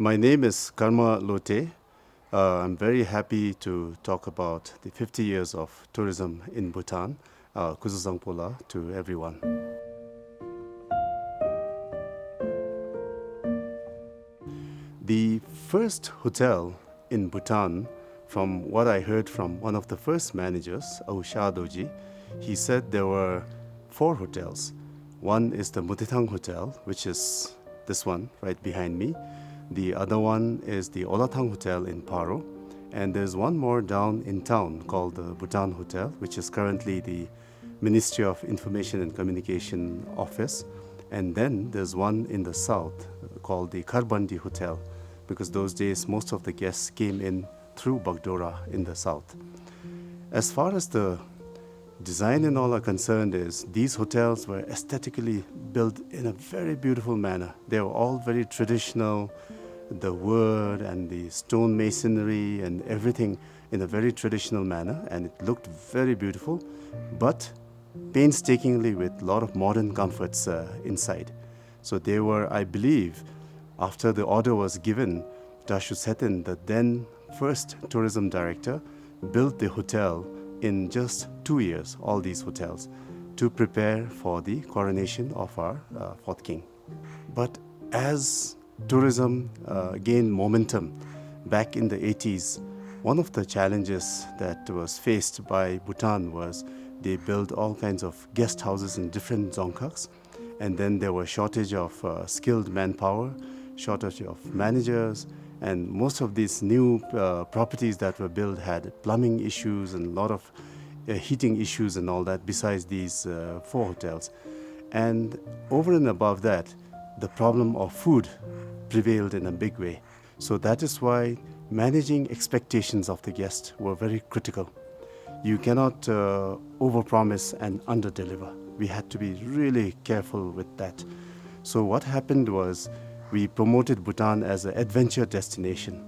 My name is Karma Lotey. I'm very happy to talk about the 50 years of tourism in Bhutan, Kuzusangpola, to everyone. The first hotel in Bhutan, from what I heard from one of the first managers, Ausha Doji, he said there were 4 hotels. One is the Mutithang Hotel, which is this one right behind me. The other one is the Olathang Hotel in Paro. And there's one more down in town called the Bhutan Hotel, which is currently the Ministry of Information and Communication office. And then there's one in the south called the Kharbandi Hotel, because those days most of the guests came in through Bagdora in the south. As far as the design and all are concerned, is these hotels were aesthetically built in a very beautiful manner. They were all very traditional, the wood and the stone masonry and everything in a very traditional manner, and it looked very beautiful, but painstakingly with a lot of modern comforts inside. So they were, I believe, after the order was given, Dashu Setin, the then first tourism director, built the hotel in just 2 years, all these hotels, to prepare for the coronation of our fourth king. But as tourism gained momentum back in the 80s, one of the challenges that was faced by Bhutan was they built all kinds of guest houses in different dzongkhaks, and then there was shortage of skilled manpower, shortage of managers, and most of these new properties that were built had plumbing issues and a lot of heating issues and all that, besides these 4 hotels. And over and above that, the problem of food prevailed in a big way. So that is why managing expectations of the guest were very critical. You cannot overpromise and underdeliver. We had to be really careful with that. So what happened was we promoted Bhutan as an adventure destination.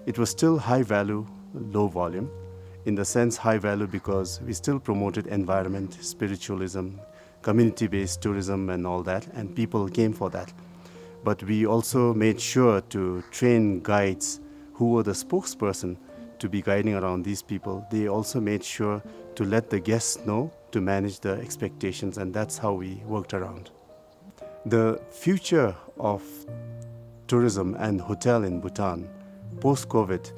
It was still high value, low volume. In the sense high value because we still promoted environment, spiritualism, community-based tourism and all that, and people came for that. But we also made sure to train guides who were the spokesperson to be guiding around these people. They also made sure to let the guests know to manage the expectations, and that's how we worked around. The future of tourism and hotel in Bhutan, post-COVID,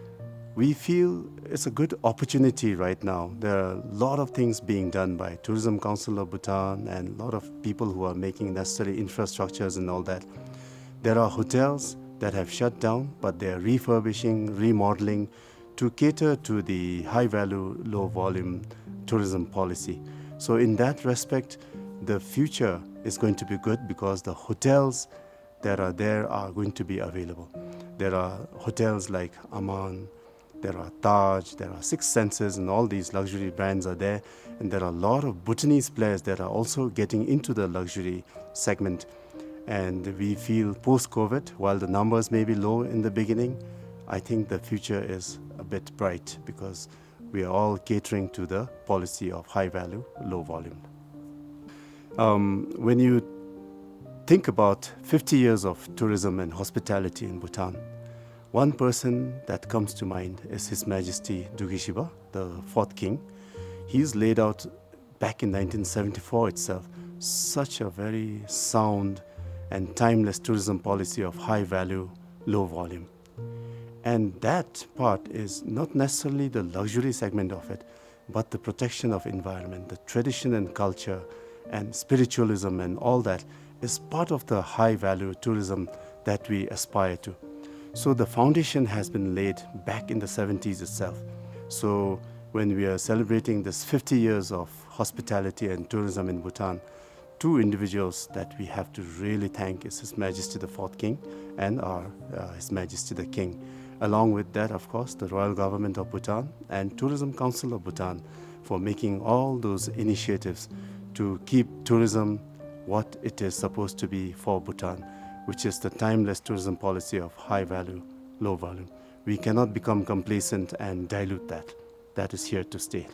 we feel it's a good opportunity right now. There are a lot of things being done by Tourism Council of Bhutan and a lot of people who are making necessary infrastructures and all that. There are hotels that have shut down, but they're refurbishing, remodeling to cater to the high-value, low-volume tourism policy. So in that respect, the future is going to be good because the hotels that are there are going to be available. There are hotels like Aman, there are Taj, there are Six Senses, and all these luxury brands are there. And there are a lot of Bhutanese players that are also getting into the luxury segment. And we feel post-COVID, while the numbers may be low in the beginning, I think the future is a bit bright because we are all catering to the policy of high value, low volume. When you think about 50 years of tourism and hospitality in Bhutan, one person that comes to mind is His Majesty Dugishiba, the 4th king. He's laid out back in 1974 itself such a very sound and timeless tourism policy of high value, low volume. And that part is not necessarily the luxury segment of it, but the protection of environment, the tradition and culture and spiritualism and all that is part of the high value tourism that we aspire to. So the foundation has been laid back in the 70s itself. So when we are celebrating this 50 years of hospitality and tourism in Bhutan, 2 individuals that we have to really thank is His Majesty the 4th King and His Majesty the King. Along with that, of course, the Royal Government of Bhutan and Tourism Council of Bhutan for making all those initiatives to keep tourism what it is supposed to be for Bhutan, which is the timeless tourism policy of high value, low volume. We cannot become complacent and dilute that. That is here to stay.